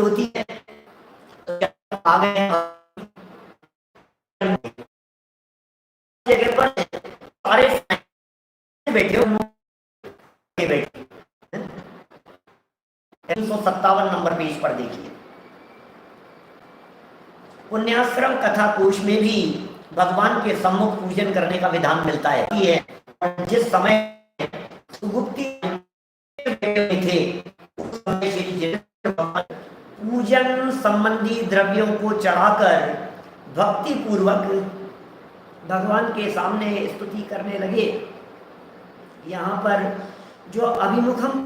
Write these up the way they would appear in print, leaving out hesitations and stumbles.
होती है तो आ गए जगह पर सारे बैठे हो बैठे 357 नंबर पेज पर देखिए। पुण्याश्रम कथा कोश में भी भगवान के सम्मुख पूजन करने का विधान मिलता है। जिस समय सुगुप्ती थे उस समय श्री पूजन संबंधी द्रव्यों को चढ़ाकर भक्ति पूर्वक भगवान के सामने स्तुति करने लगे। यहाँ पर जो अभिमुखम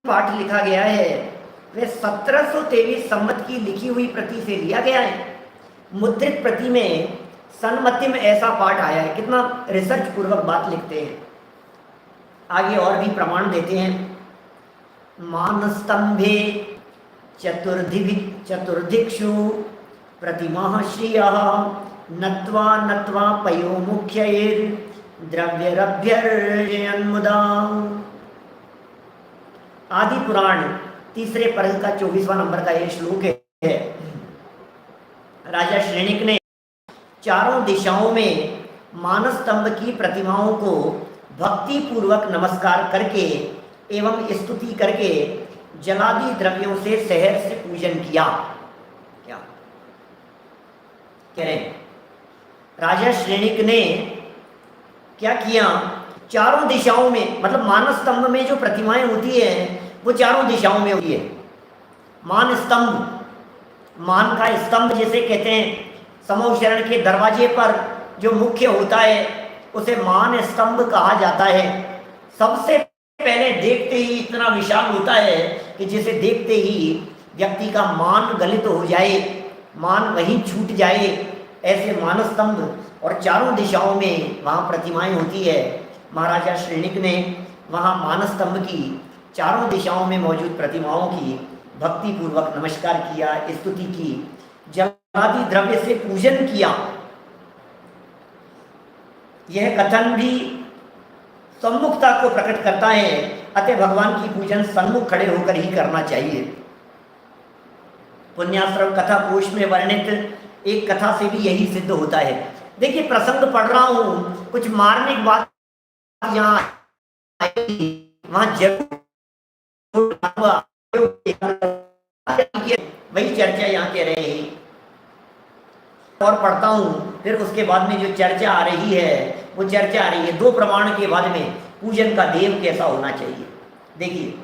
पाठ लिखा गया है वह 1723 संवत की लिखी हुई प्रति से लिया गया है। मुद्रित प्रति में सन्मति में ऐसा पाठ आया है। कितना रिसर्च पूर्वक बात लिखते हैं। आगे और भी प्रमाण देते हैं। मानस्तंभे चतुर्दिक्षु प्रतिमा श्रियः नत्वा नत्वा पयो मुख्यैर् द्रव्यरभ्यर्जयन्मुदा। आदि पुराण तीसरे पर्ग का 24वां नंबर का यह श्लोक है। राजा श्रेणिक ने चारों दिशाओं में मानस्तंभ की प्रतिमाओं को भक्ति पूर्वक नमस्कार करके एवं स्तुति करके जलादि द्रव्यों से सहर से पूजन किया। क्या कह रहे हैं? राजा श्रेणिक ने क्या किया? चारों दिशाओं में, मतलब मानस्तंभ में जो प्रतिमाएं होती है वो चारों दिशाओं में होती है। मान स्तंभ, मान का स्तंभ जिसे कहते हैं, समूह शरण के दरवाजे पर जो मुख्य होता है उसे मान स्तंभ कहा जाता है। सबसे पहले देखते ही इतना विशाल होता है कि जिसे देखते ही व्यक्ति का मान गलित हो जाए, मान वहीं छूट जाए, ऐसे मान स्तंभ। और चारों दिशाओं में वहाँ प्रतिमाएं होती है। महाराजा श्रेणिक ने वहाँ मान स्तंभ की चारों दिशाओं में मौजूद प्रतिमाओं की भक्ति पूर्वक नमस्कार किया, स्तुति की, जलादि द्रव्य से पूजन किया। यह कथन भी सम्मुखता को प्रकट करता है। अतः भगवान की पूजन सन्मुख खड़े होकर ही करना चाहिए। पुण्याश्रम कथा कोश में वर्णित एक कथा से भी यही सिद्ध होता है। देखिए, प्रसंग पढ़ रहा हूं, कुछ मार्मिक बात यहाँ वहां जरूर वही चर्चा यहाँ कह रहे हैं और पढ़ता हूँ। फिर उसके बाद में जो चर्चा आ रही है वो चर्चा आ रही है 2 प्रमाण के बाद में पूजन का देव कैसा होना चाहिए। देखिए,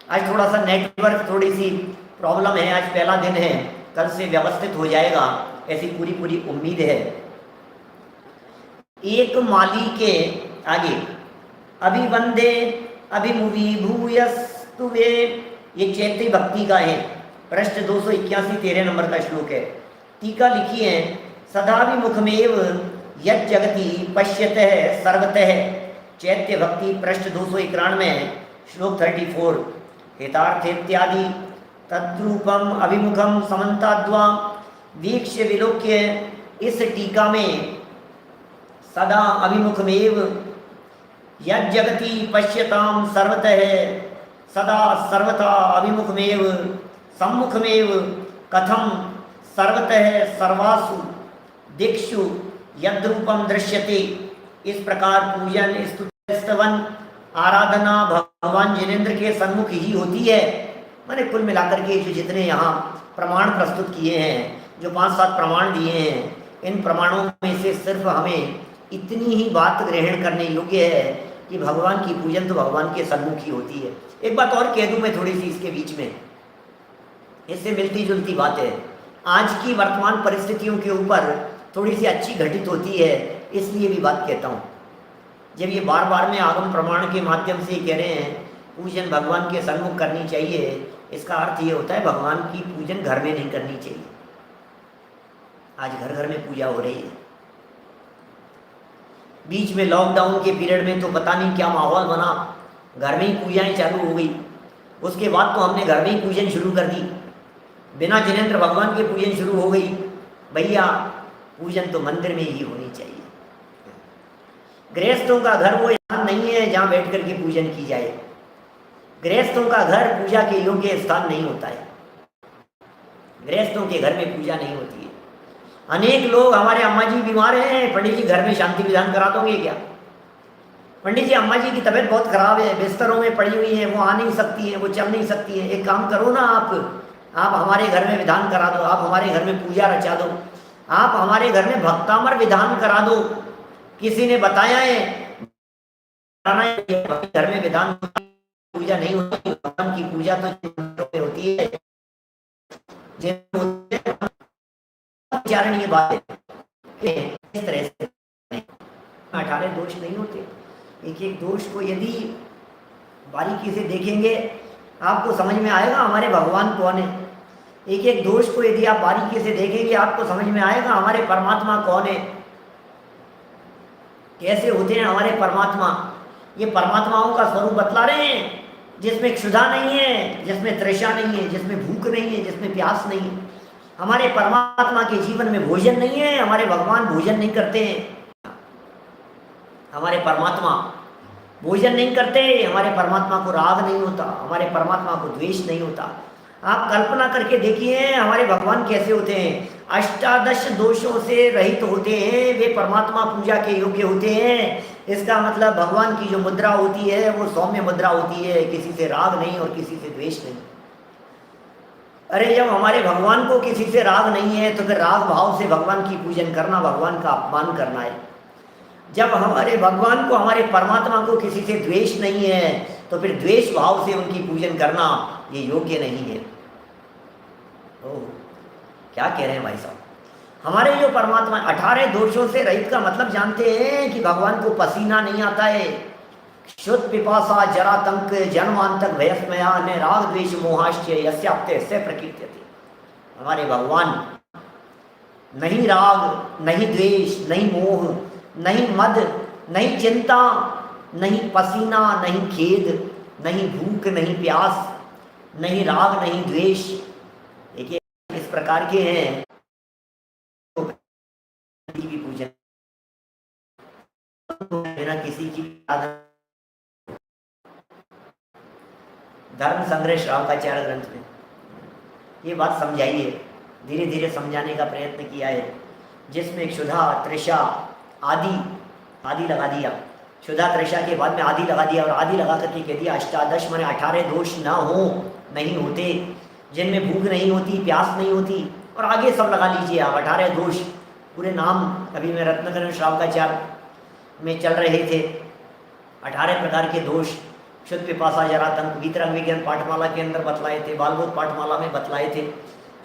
आज थोड़ा सा नेटवर्क थोड़ी सी प्रॉब्लम है। आज पहला दिन है, कल से व्यवस्थित हो जाएगा ऐसी पूरी उम्मीद है। एक माली के आगे अभिवंदे अभिमुवी भूयस्तुवे, ये चैत्री भक्ति का है। पृष्ठ 281 13 नंबर का श्लोक है। टीका लिखी है, सदाभिमुखमेव यत् जगति पश्यतः सर्वतः। चैत्य भक्ति पृष्ठ 291 श्लोक 34। हितार्थ इत्यादि तद्रूपम अभिमुखम समन्ताद्वा वीक्ष्य विलोक्य। इस टीका में सदा अभिमुखमेव यत् जगति पश्यताम सर्वतः, सदा सर्वथा अभिमुखमेव सम्मुखमेव कथम सर्वतः सर्वासु दिक्षु यद्रूपम दृश्यते। इस प्रकार पूजन, स्तुति, स्तवन, आराधना भगवान जिनेन्द्र के सन्मुख ही होती है। मैंने कुल मिलाकर के जो जितने यहाँ प्रमाण प्रस्तुत किए हैं, जो 5-7 प्रमाण दिए हैं, इन प्रमाणों में से सिर्फ हमें इतनी ही बात ग्रहण करने योग्य है कि भगवान की पूजन तो भगवान के सन्मुख ही होती है। एक बात और कह दूं मैं थोड़ी सी इसके बीच में, इससे मिलती जुलती बात है। आज की वर्तमान परिस्थितियों के ऊपर थोड़ी सी अच्छी घटित होती है, इसलिए भी बात कहता हूँ। जब ये बार बार में आगम प्रमाण के माध्यम से कह रहे हैं पूजन भगवान के सन्मुख करनी चाहिए, इसका अर्थ ये होता है भगवान की पूजन घर में नहीं करनी चाहिए। आज घर घर में पूजा हो रही है। बीच में लॉकडाउन के पीरियड में तो पता नहीं क्या माहौल बना, घर में ही पूजाएं चालू हो गई। उसके बाद तो हमने घर में ही पूजन शुरू कर दी, बिना जिनेन्द्र भगवान के पूजन शुरू हो गई। भैया, पूजन तो मंदिर में ही होनी चाहिए। गृहस्थों का घर वो स्थान नहीं है जहाँ बैठ कर के पूजन की जाए। गृहस्थों का घर पूजा के योग्य स्थान नहीं होता है। गृहस्थों के घर में पूजा नहीं होती है। अनेक लोग, हमारे अम्मा जी बीमार हैं, पंडित जी घर में शांति विधान करा दोगे क्या? पंडित जी अम्मा जी की तबीयत बहुत खराब है, बिस्तरों में पड़ी हुई है, वो आ नहीं सकती है, वो चल नहीं सकती है। एक काम करो ना, आप हमारे घर में विधान करा दो, आप हमारे घर में पूजा रचा दो, आप हमारे घर में भक्तामर विधान करा दो। किसी ने बताया है घर में विधान पूजा नहीं होती, भगवान की पूजा तो होती है। ये बात है, इस तरह से 18 दोष नहीं होते। एक एक दोष को यदि बारीकी से देखेंगे आपको समझ में आएगा हमारे भगवान कौन है। एक एक दोष को यदि आप बारीकी से देखेंगे आपको समझ में आएगा हमारे परमात्मा कौन है, कैसे होते हैं हमारे परमात्मा। ये परमात्माओं का स्वरूप बतला रहे हैं, जिसमें क्षुधा नहीं है, जिसमें तृषा नहीं है, जिसमें भूख नहीं है, जिसमें प्यास नहीं है। हमारे परमात्मा के जीवन में भोजन नहीं है, हमारे भगवान भोजन नहीं करते हैं। हमारे परमात्मा भोजन नहीं करते, हमारे परमात्मा को राग नहीं होता, हमारे परमात्मा को द्वेष नहीं होता। आप कल्पना करके देखिए हमारे भगवान कैसे होते हैं, अष्टादश दोषों से रहित होते हैं, वे परमात्मा पूजा के योग्य होते हैं। इसका मतलब भगवान की जो मुद्रा होती है वो सौम्य मुद्रा होती है, किसी से राग नहीं और किसी से द्वेष नहीं। अरे जब हमारे भगवान को किसी से राग नहीं है तो फिर राग भाव से भगवान की पूजन करना भगवान का अपमान करना है। जब हमारे भगवान को, हमारे परमात्मा को किसी से द्वेष नहीं है तो फिर द्वेष भाव से उनकी पूजन करना ये योग्य नहीं है। ओह, क्या कह रहे हैं भाई साहब। हमारे जो परमात्मा 18 दोषों से रहित का मतलब जानते हैं कि भगवान को पसीना नहीं आता है, शुद्ध पिपासा जरा तंक जन्मांतक भयस्मया ने राग द्वेष मोहाश्चर्य यस्याप्ते से प्रकीर्त्यते। हमारे भगवान नहीं राग, नहीं द्वेष, नहीं मोह, नहीं मद, नहीं चिंता, नहीं पसीना, नहीं खेद, नहीं भूख, नहीं प्यास, नहीं राग, नहीं द्वेष। देखिए इस प्रकार के हैं की पूजन बिना किसी की धर्म संग्रह श्रावकाचार्य ग्रंथ में ये बात समझाइए, धीरे धीरे समझाने का प्रयत्न किया है, जिसमें क्षुधा तृषा आदि लगा दिया। क्षुधा तृषा के बाद में आदि लगा दिया और आदि लगा करके कह दिया अष्टादश माने 18 दोष ना हो, नहीं होते, जिनमें भूख नहीं होती, प्यास नहीं होती। और आगे सब लगा लीजिए आप 18 दोष, पूरे नाम अभी मैं रत्नकर श्रावकाचार्य में चल रहे थे। 18 प्रकार के दोष शुद्ध पिपासा जरा तंक वितरंग विज्ञान पाठमाला के अंदर बतलाए थे, बालबोध पाठमाला में बतलाए थे,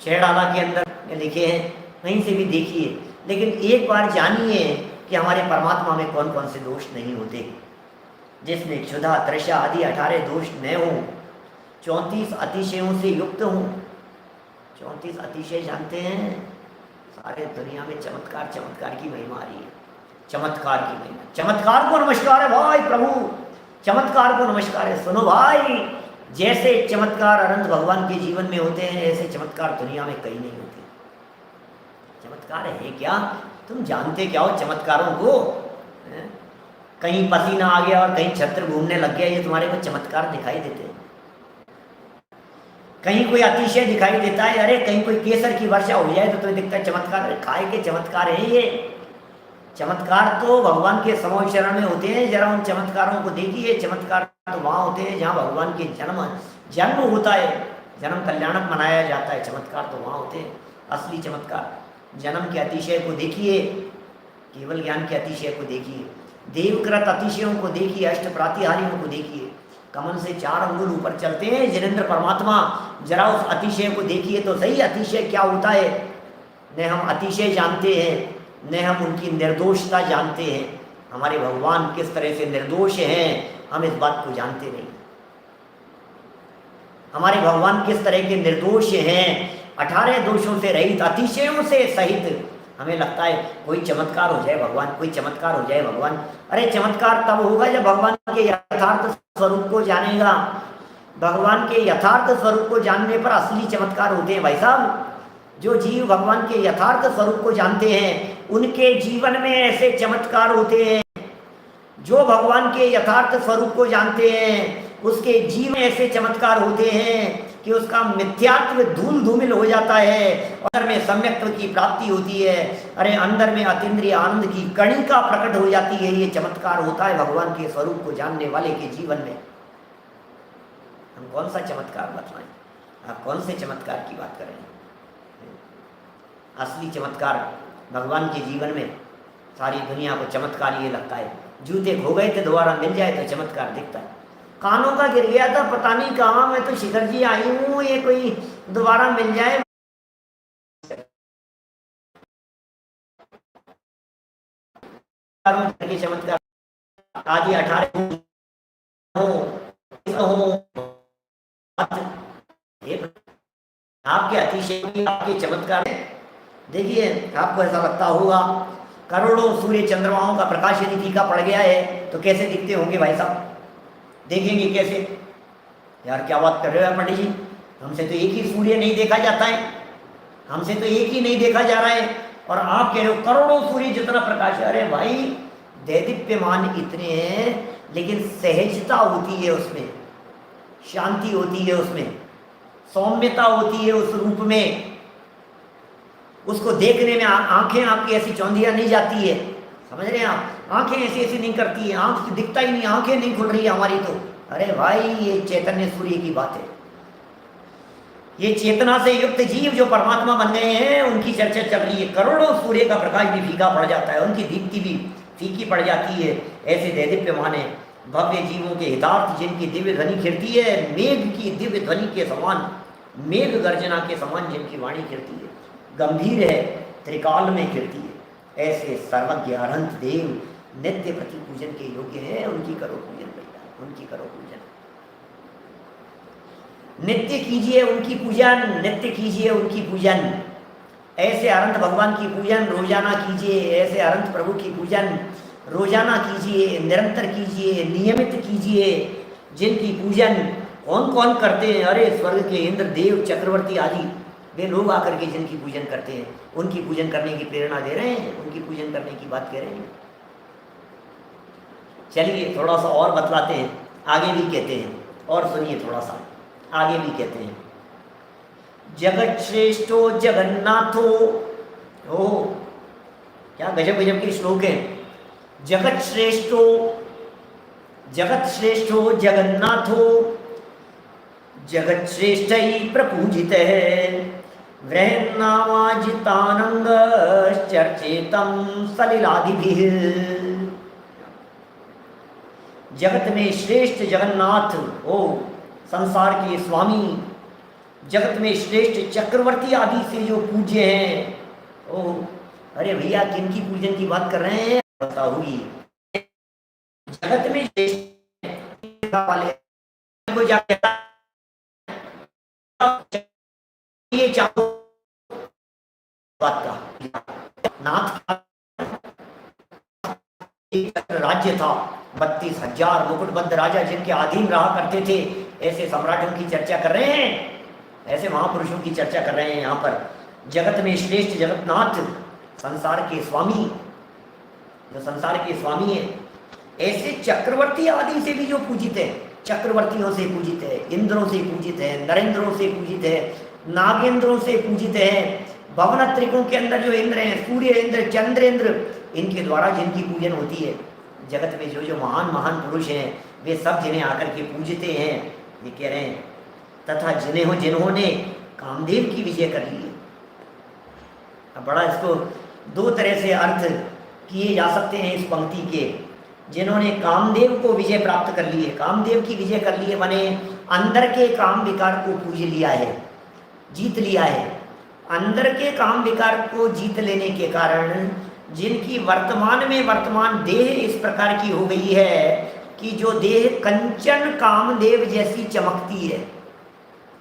छेड़ाला के अंदर लिखे हैं, कहीं से भी देखिए। लेकिन एक बार जानिए कि हमारे परमात्मा में कौन कौन से दोष नहीं होते, जिसमें क्षुधा तृषा आदि 18 दोष न हो, 34 अतिशयों से युक्त हूँ। 34 अतिशय जानते हैं, सारे दुनिया में चमत्कार की महिमा आ रही है, चमत्कार की महिमा। चमत्कार को नमस्कार है भाई प्रभु, चमत्कार को नमस्कार है। सुनो भाई, जैसे चमत्कार अनंत भगवान के जीवन में होते हैं ऐसे चमत्कार दुनिया में कहीं नहीं होते। चमत्कार है क्या? तुम जानते क्या हो चमत्कारों को? कहीं पसीना आ गया और कहीं छत्र घूमने लग गया, ये तुम्हारे को चमत्कार दिखाई देते हैं? कहीं कोई अतिशय दिखाई देता है, अरे कहीं कोई केसर की वर्षा हो जाए तो तुम्हें दिखता है चमत्कार। काय के चमत्कार है ये? चमत्कार तो भगवान के समोह शरण में होते हैं। जरा उन चमत्कारों को देखिए। चमत्कार तो वहाँ होते हैं जहाँ भगवान के जन्म होता है, जन्म कल्याणक मनाया जाता है। चमत्कार तो वहाँ होते हैं असली चमत्कार। जन्म के अतिशय को देखिए, केवल ज्ञान के अतिशय को देखिए, देवकृत अतिशयों को देखिए, अष्ट प्रातिहारियों को देखिए, कमल से 4 अंगुल ऊपर चलते हैं जिनेंद्र परमात्मा। जरा उस अतिशय को देखिए तो सही, अतिशय क्या होता है। न हम अतिशय जानते हैं, न हम उनकी निर्दोषता जानते हैं। हमारे भगवान किस तरह से निर्दोष हैं हम इस बात को जानते नहीं। हमारे भगवान किस तरह के निर्दोष हैं, 18 दोषों से रहित, अतिशयों से सहित। हमें लगता है कोई चमत्कार हो जाए भगवान, कोई चमत्कार हो जाए भगवान। अरे चमत्कार तब होगा जब भगवान के यथार्थ स्वरूप को जानेगा। भगवान के यथार्थ स्वरूप को जानने पर असली चमत्कार होते हैं भाई साहब। जो जीव भगवान के यथार्थ स्वरूप को जानते हैं उनके जीवन में ऐसे चमत्कार होते हैं। जो भगवान के यथार्थ स्वरूप को जानते हैं उसके जीवन में ऐसे चमत्कार होते हैं कि उसका मिथ्यात्व धूल धूमिल हो जाता है, अंदर में सम्यक्त्व की प्राप्ति होती है। अरे अंदर में अतीन्द्रिय आनंद की कणिका प्रकट हो जाती है। ये चमत्कार होता है भगवान के स्वरूप को जानने वाले के जीवन में। हम कौन सा चमत्कार बतलाएं? आप कौन से चमत्कार की बात कर रहे हैं? असली चमत्कार भगवान के जीवन में सारी दुनिया को चमत्कार ये लगता है। जूते खो गए थे, दोबारा मिल जाए तो चमत्कार दिखता है। कानों का गिर गया था, पता नहीं कहाँ, मैं तो शिखर जी आई हूँ, ये कोई दोबारा मिल जाए। चमत्कार आदि 18 आपके अतिशय आपके चमत्कार। देखिए आपको ऐसा लगता होगा करोड़ों सूर्य चंद्रमाओं का प्रकाश यदि फीका पड़ गया है तो कैसे दिखते होंगे भाई साहब? देखेंगे कैसे? यार क्या बात कर रहे हो पंडित जी, हमसे तो एक ही सूर्य नहीं देखा जाता है, हमसे तो एक ही नहीं देखा जा रहा है, और आप कह रहे हो करोड़ों सूर्य जितना प्रकाश है। अरे भाई दैदीप्यमान इतने हैं, लेकिन सहजता होती है उसमें, शांति होती है उसमें, सौम्यता होती है उस रूप में। उसको देखने में आंखें आपकी ऐसी चौंधिया नहीं जाती है, समझ रहे हैं आप? आंखें ऐसी ऐसी नहीं करती है, आंख दिखता ही नहीं, आंखें नहीं खुल रही हमारी तो। अरे भाई ये चैतन्य सूर्य की बात है। ये चेतना से युक्त जीव जो परमात्मा बन गए हैं उनकी चर्चा चल रही है। करोड़ों सूर्य का प्रकाश भी फीका पड़ जाता है, उनकी दीप्ति भी फीकी पड़ जाती है। ऐसे दैदीप्यमान है भव्य जीवों के हितार्थ जिनकी दिव्य ध्वनि खिरती है, मेघ की दिव्य ध्वनि के समान, मेघ गर्जना के समान जिनकी वाणी खिरती है, गंभीर है, त्रिकाल में खिरती है। ऐसे सर्वज्ञ अनंत देव नित्य प्रति पूजन के योग्य हैं। उनकी करो पूजन भैया, उनकी करो पूजन, नित्य कीजिए उनकी पूजन, नित्य कीजिए उनकी पूजन। ऐसे अनंत भगवान की पूजन रोजाना कीजिए, ऐसे अनंत प्रभु की पूजन रोजाना कीजिए, निरंतर कीजिए, नियमित कीजिए। जिनकी पूजन कौन कौन करते हैं? अरे स्वर्ग के इंद्र देव चक्रवर्ती आदि वे लोग आकर के जिनकी पूजन करते हैं, उनकी पूजन करने की प्रेरणा दे रहे हैं, उनकी पूजन करने की बात कह रहे हैं। चलिए थोड़ा सा और बतलाते हैं, आगे भी कहते हैं, और सुनिए थोड़ा सा आगे भी कहते हैं। जगत श्रेष्ठो जगन्नाथो, ओ क्या गजब गजब के श्लोक हैं। जगत श्रेष्ठो जगन्नाथो जगत श्रेष्ठ ही प्रपूजित है, वृहन्नामाजितानंग चर्चेतम सलिलादिभिः। जगत में श्रेष्ठ जगन्नाथ, ओ संसार के स्वामी, जगत में श्रेष्ठ चक्रवर्ती आदि से जो पूज्य हैं। ओ अरे भैया किनकी पूजन की बात कर रहे हैं? पता होगी जगत में श्रेष्ठ वाले को जाके ये चाहो बात का नाथ राज्य था, 32,000 मुकुटबद्ध राजा जिनके अधीन रहा करते थे। ऐसे सम्राटों की चर्चा कर रहे हैं, ऐसे महापुरुषों की चर्चा कर रहे हैं यहाँ पर। जगत में श्रेष्ठ जगन्नाथ, संसार के स्वामी, जो संसार के स्वामी है, ऐसे चक्रवर्ती आदि से भी जो पूजित है, चक्रवर्तियों से पूजित है, इंद्रों से पूजित है, नरेंद्रों से पूजित है, नागेंद्रों से पूजित है, भवनत्रिकों के अंदर जो इंद्र हैं, सूर्य इंद्र, चंद्रेंद्र, इनके द्वारा जिनकी पूजन होती है। जगत में जो जो महान महान पुरुष हैं वे सब जिन्हें आकर के पूजते हैं, ये कह रहे हैं। तथा जिन्होंने कामदेव की विजय कर ली है। अब बड़ा इसको दो तरह से अर्थ किए जा सकते हैं इस पंक्ति के। जिन्होंने कामदेव को विजय प्राप्त कर ली है, कामदेव की विजय कर ली है, माने अंदर के काम विकार को पूज लिया है, जीत लिया है। अंदर के काम विकार को जीत लेने के कारण जिनकी वर्तमान देह इस प्रकार की हो गई है कि जो देह कंचन कामदेव जैसी चमकती है,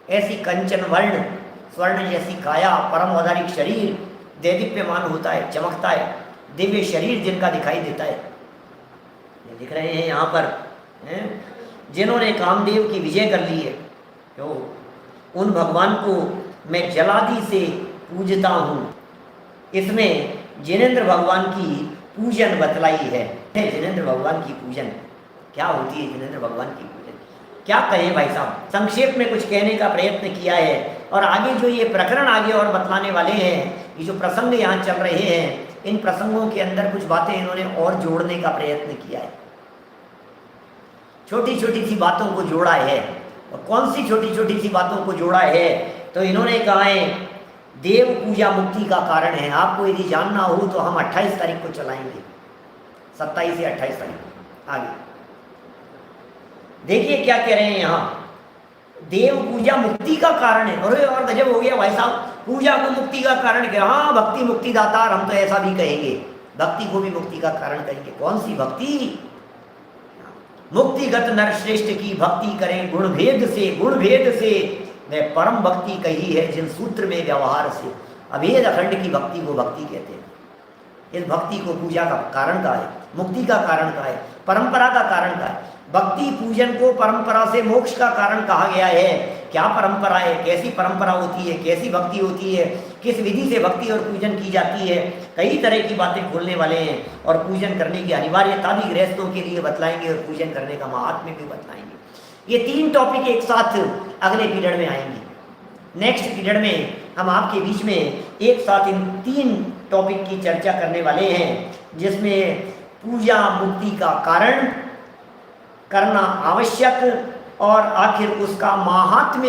ऐसी कंचन वर्ण स्वर्ण जैसी काया, परम औदारिक शरीर देदीप्यमान होता है, चमकता है, दिव्य शरीर जिनका दिखाई देता है। ये दिख रहे हैं यहाँ पर हैं? जिन्होंने कामदेव की विजय कर ली है, तो उन भगवान को मैं जलादि से पूजता हूँ। इसमें जिनेंद्र भगवान की पूजन बतलाई है। जिनेंद्र भगवान की पूजन क्या होती है? जिनेंद्र भगवान की पूजन क्या कहें भाई साहब, संक्षेप में कुछ कहने का प्रयत्न किया है। और आगे जो ये प्रकरण आगे और बतलाने वाले हैं, ये जो प्रसंग यहाँ चल रहे हैं, इन प्रसंगों के अंदर कुछ बातें इन्होंने और जोड़ने का प्रयत्न किया है। छोटी छोटी सी बातों को जोड़ा है। और कौन सी छोटी छोटी सी बातों को जोड़ा है? तो इन्होंने कहा है देव पूजा मुक्ति का कारण है। आपको यदि जानना हो तो हम 28 तारीख को चलाएंगे, 27 से 28 तारीख आगे। देखिए क्या कह रहे हैं यहाँ, देव पूजा मुक्ति का कारण है। अरे और गजब हो गया भाई साहब, पूजा को मुक्ति का कारण क्या? हाँ, भक्ति मुक्ति दातार, हम तो ऐसा भी कहेंगे, भक्ति को भी मुक्ति का कारण कहेंगे। कौन सी भक्ति? मुक्तिगत नर श्रेष्ठ की भक्ति करें गुण भेद से मैं परम भक्ति कही है जिन सूत्र में व्यवहार से। अभेद अखंड की भक्ति को भक्ति कहते हैं। इस भक्ति को पूजा का कारण का है, मुक्ति का कारण का है, परंपरा का कारण का है। भक्ति पूजन को परंपरा से मोक्ष का कारण कहा गया है। क्या परंपरा है, कैसी परंपरा होती है, कैसी भक्ति होती है, किस विधि से भक्ति और पूजन की जाती है, कई तरह की बातें खोलने वाले हैं। और पूजन करने की अनिवार्यता भी गृहस्थों के लिए बतलाएंगे और पूजन करने का महात्म्य भी बतलाएंगे। ये 3 टॉपिक एक साथ अगले पीरियड में आएंगे। नेक्स्ट पीरियड में हम आपके बीच में एक साथ इन 3 टॉपिक की चर्चा करने वाले हैं, जिसमें पूजा मुक्ति का कारण करना आवश्यक और आखिर उसका महात्म्य